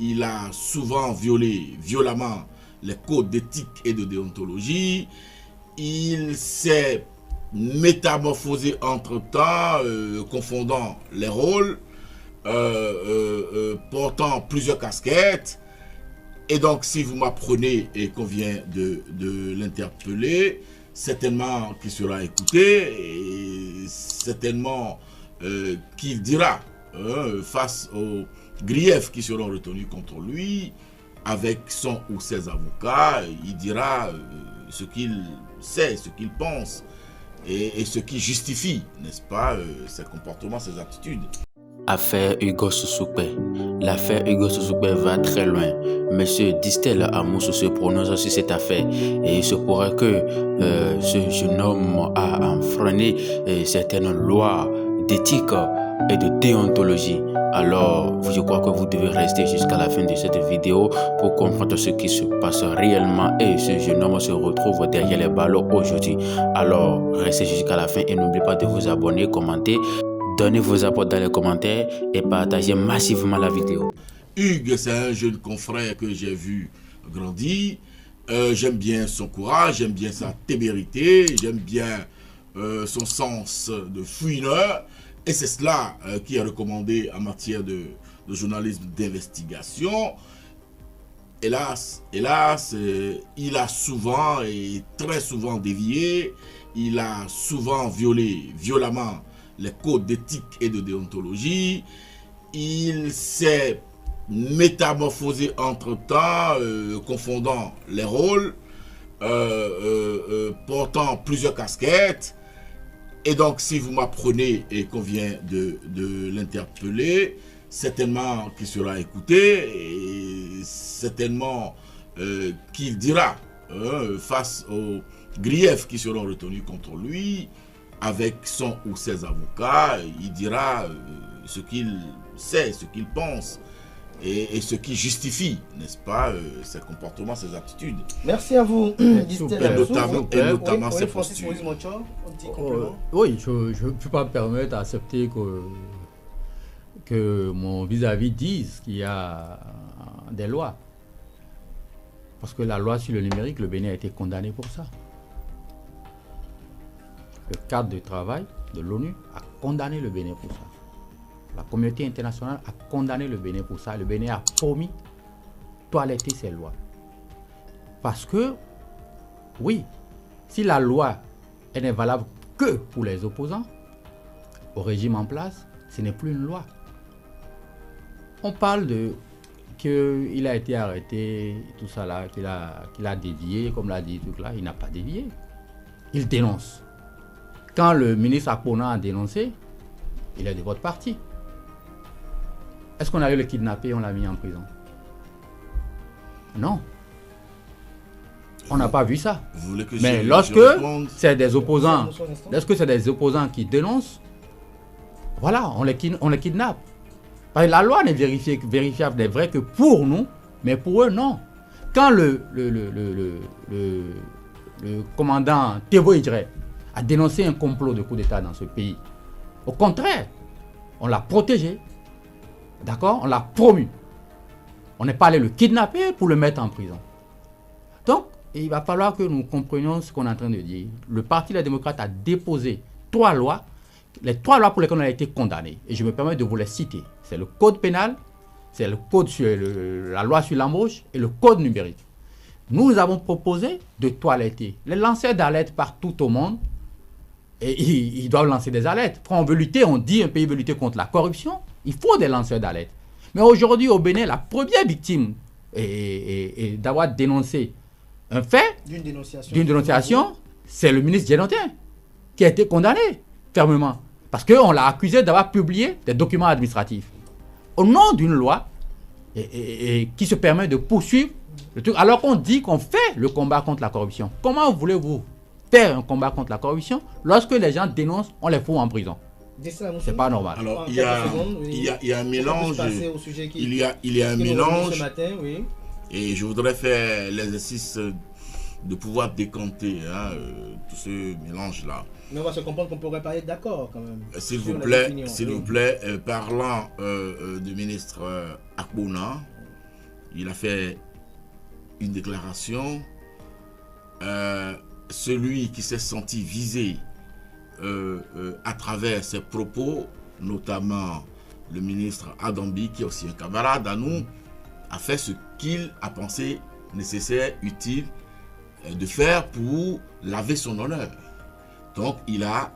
il a souvent violé violemment les codes d'éthique et de déontologie. Il s'est métamorphosé entre-temps, confondant les rôles, portant plusieurs casquettes. Et donc, si vous m'apprenez et qu'on vient de l'interpeller, certainement qu'il sera écouté et certainement qu'il dira face aux griefs qui seront retenus contre lui, avec son ou ses avocats, il dira ce qu'il sait, ce qu'il pense et ce qui justifie, n'est-ce pas, ses comportements, ses attitudes. Affaire Hugo Soussoukpe. L'affaire Hugo Soussoukpe va très loin. Monsieur Distel Amoussou se prononce sur cette affaire et il se pourrait que ce jeune homme a enfreint certaines lois d'éthique et de déontologie. Alors, je crois que vous devez rester jusqu'à la fin de cette vidéo pour comprendre ce qui se passe réellement et ce jeune homme se retrouve derrière les ballots aujourd'hui. Alors, restez jusqu'à la fin et n'oubliez pas de vous abonner, commenter, donnez vos apports dans les commentaires et partagez massivement la vidéo. Hugues, c'est un jeune confrère que j'ai vu grandir. J'aime bien son courage, j'aime bien sa témérité, j'aime bien son sens de fouineur. Et c'est cela qui est recommandé en matière de journalisme d'investigation. Hélas, il a souvent et très souvent dévié, il a souvent violé violemment les codes d'éthique et de déontologie. Il s'est métamorphosé entre-temps, confondant les rôles, portant plusieurs casquettes. Et donc, si vous m'apprenez et qu'on vient de l'interpeller, certainement qu'il sera écouté et certainement qu'il dira face aux griefs qui seront retenus contre lui, avec son ou ses avocats, il dira ce qu'il sait, ce qu'il pense et ce qui justifie, n'est-ce pas, ses comportements, ses attitudes. Merci à vous. Et notamment ses postures. Oui, je ne peux pas me permettre d'accepter que mon vis-à-vis dise qu'il y a des lois. Parce que la loi sur le numérique, le Bénin a été condamné pour ça. Le cadre de travail de l'ONU a condamné le Bénin pour ça. La communauté internationale a condamné le Bénin pour ça. Le Bénin a promis toiletter ces lois. Parce que, oui, si la loi elle n'est valable que pour les opposants au régime en place, ce n'est plus une loi. On parle de qu'il a été arrêté, tout ça là, qu'il a dévié, comme l'a dit tout là, il n'a pas dévié. Il dénonce. Quand le ministre Akpona a dénoncé, il est de votre parti. Est-ce qu'on a eu le kidnappé et on l'a mis en prison? Non. On n'a pas vu ça. Mais lorsque c'est des opposants, qui dénoncent, voilà, on les kidnappe. Parce que la loi n'est vérifiable, n'est vrai que pour nous, mais pour eux, non. Quand le commandant Thévo Idré a dénoncé un complot de coup d'État dans ce pays, au contraire, on l'a protégé. D'accord? On l'a promu. On n'est pas allé le kidnapper pour le mettre en prison. Donc, il va falloir que nous comprenions ce qu'on est en train de dire. Le Parti des démocrates a déposé 3 lois, les 3 lois pour lesquelles on a été condamné. Et je me permets de vous les citer. C'est le code pénal, c'est le code sur la loi sur l'embauche et le code numérique. Nous avons proposé de toiletter les lanceurs d'alerte partout au monde. Et ils doivent lancer des alertes. Quand on veut lutter, on dit un pays veut lutter contre la corruption, il faut des lanceurs d'alerte. Mais aujourd'hui, au Bénin, la première victime est d'avoir dénoncé un fait d'une dénonciation, c'est le ministre Djenantin, qui a été condamné fermement. Parce qu'on l'a accusé d'avoir publié des documents administratifs. Au nom d'une loi qui se permet de poursuivre le truc, alors qu'on dit qu'on fait le combat contre la corruption. Comment voulez-vous faire un combat contre la corruption lorsque les gens dénoncent, on les fout en prison? C'est pas normal. Alors, il y a un mélange. Il y a un mélange. Et je voudrais faire l'exercice de pouvoir décanter tout ce mélange-là. Mais on va se comprendre qu'on pourrait pas être d'accord quand même. S'il vous plaît, parlant du ministre Akpona, il a fait une déclaration. Celui qui s'est senti visé à travers ses propos, notamment le ministre Adambi, qui est aussi un camarade à nous, a fait ce qu'il a pensé nécessaire, utile de faire pour laver son honneur. Donc il a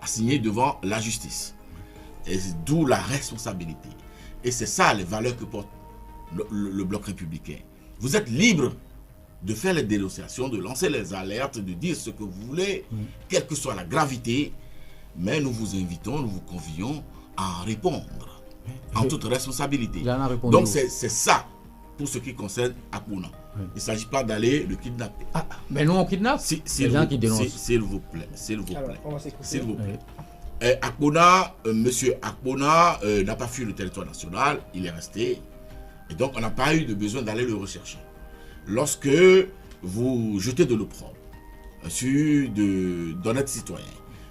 assigné devant la justice. Et d'où la responsabilité. Et c'est ça les valeurs que porte le bloc républicain. Vous êtes libre de faire les dénonciations, de lancer les alertes, de dire ce que vous voulez, quelle que soit la gravité, mais nous vous invitons, nous vous convions à en répondre en toute responsabilité. Donc c'est ça pour ce qui concerne Akpona. Il ne s'agit pas d'aller le kidnapper. Ah, mais nous on kidnappe les gens qui dénoncent. S'il vous plaît, s'il vous plaît. On va s'écouter. S'il vous plaît. Akpona, monsieur Akpona n'a pas fui le territoire national, il est resté. Et donc on n'a pas eu de besoin d'aller le rechercher. Lorsque vous jetez de l'opprobre sur d'honnêtes citoyens,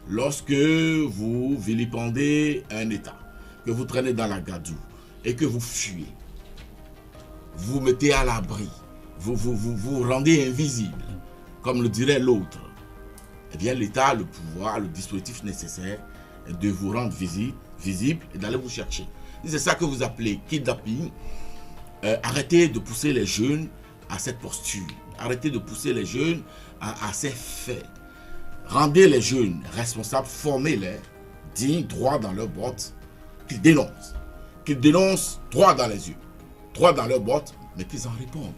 lorsque vous vilipendez un État, que vous traînez dans la gadoue et que vous fuyez, vous mettez à l'abri, vous rendez invisible, comme le dirait l'autre, eh bien l'État a le pouvoir, le dispositif nécessaire de vous rendre visible et d'aller vous chercher. C'est ça que vous appelez kidnapping. Arrêtez de pousser les jeunes à cette posture. Arrêtez de pousser les jeunes à ces faits. Rendez les jeunes responsables, formez-les, dignes, droits dans leurs bottes, qu'ils dénoncent. Qu'ils dénoncent droit dans les yeux, droit dans leurs bottes, mais qu'ils en répondent.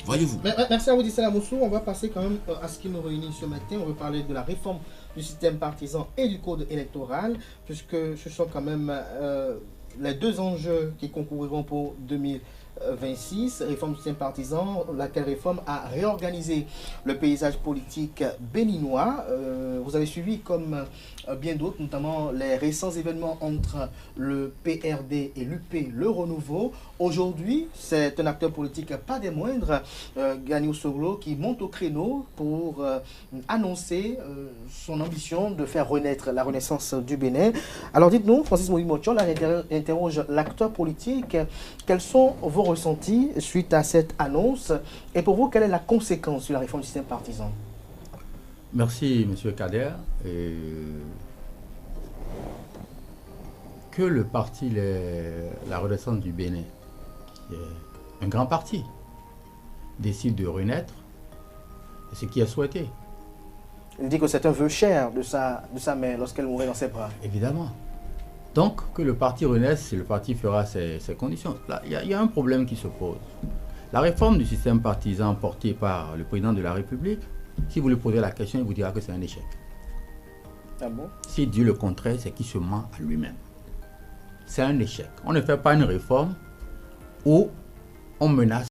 Voyez-vous. Merci à vous, Distella Moussou. On va passer quand même à ce qui nous réunit ce matin. On va parler de la réforme du système partisan et du code électoral, puisque ce sont quand même les deux enjeux qui concouriront pour 2026. Réforme du système partisan, laquelle réforme a réorganisé le paysage politique béninois. Vous avez suivi, comme bien d'autres, notamment les récents événements entre le PRD et l'UP, le Renouveau. Aujourd'hui, c'est un acteur politique pas des moindres, Gagnou Soglo, qui monte au créneau pour annoncer son ambition de faire renaître la renaissance du Bénin. Alors dites-nous, Francis Moïmochol interroge l'acteur politique, quels sont vos ressentis suite à cette annonce et pour vous, quelle est la conséquence sur la réforme du système partisan? Merci, M. Kader. Que le parti La Renaissance du Bénin, qui est un grand parti, décide de renaître, c'est ce qui est souhaité. Il dit que c'est un vœu cher de sa mère lorsqu'elle mourait dans ses bras. Évidemment. Donc, que le parti renaisse, le parti fera ses conditions. Là, il y a un problème qui se pose. La réforme du système partisan portée par le président de la République, si vous lui posez la question, il vous dira que c'est un échec. Ah bon? S'il dit le contraire, c'est qu'il se ment à lui-même. C'est un échec. On ne fait pas une réforme où on menace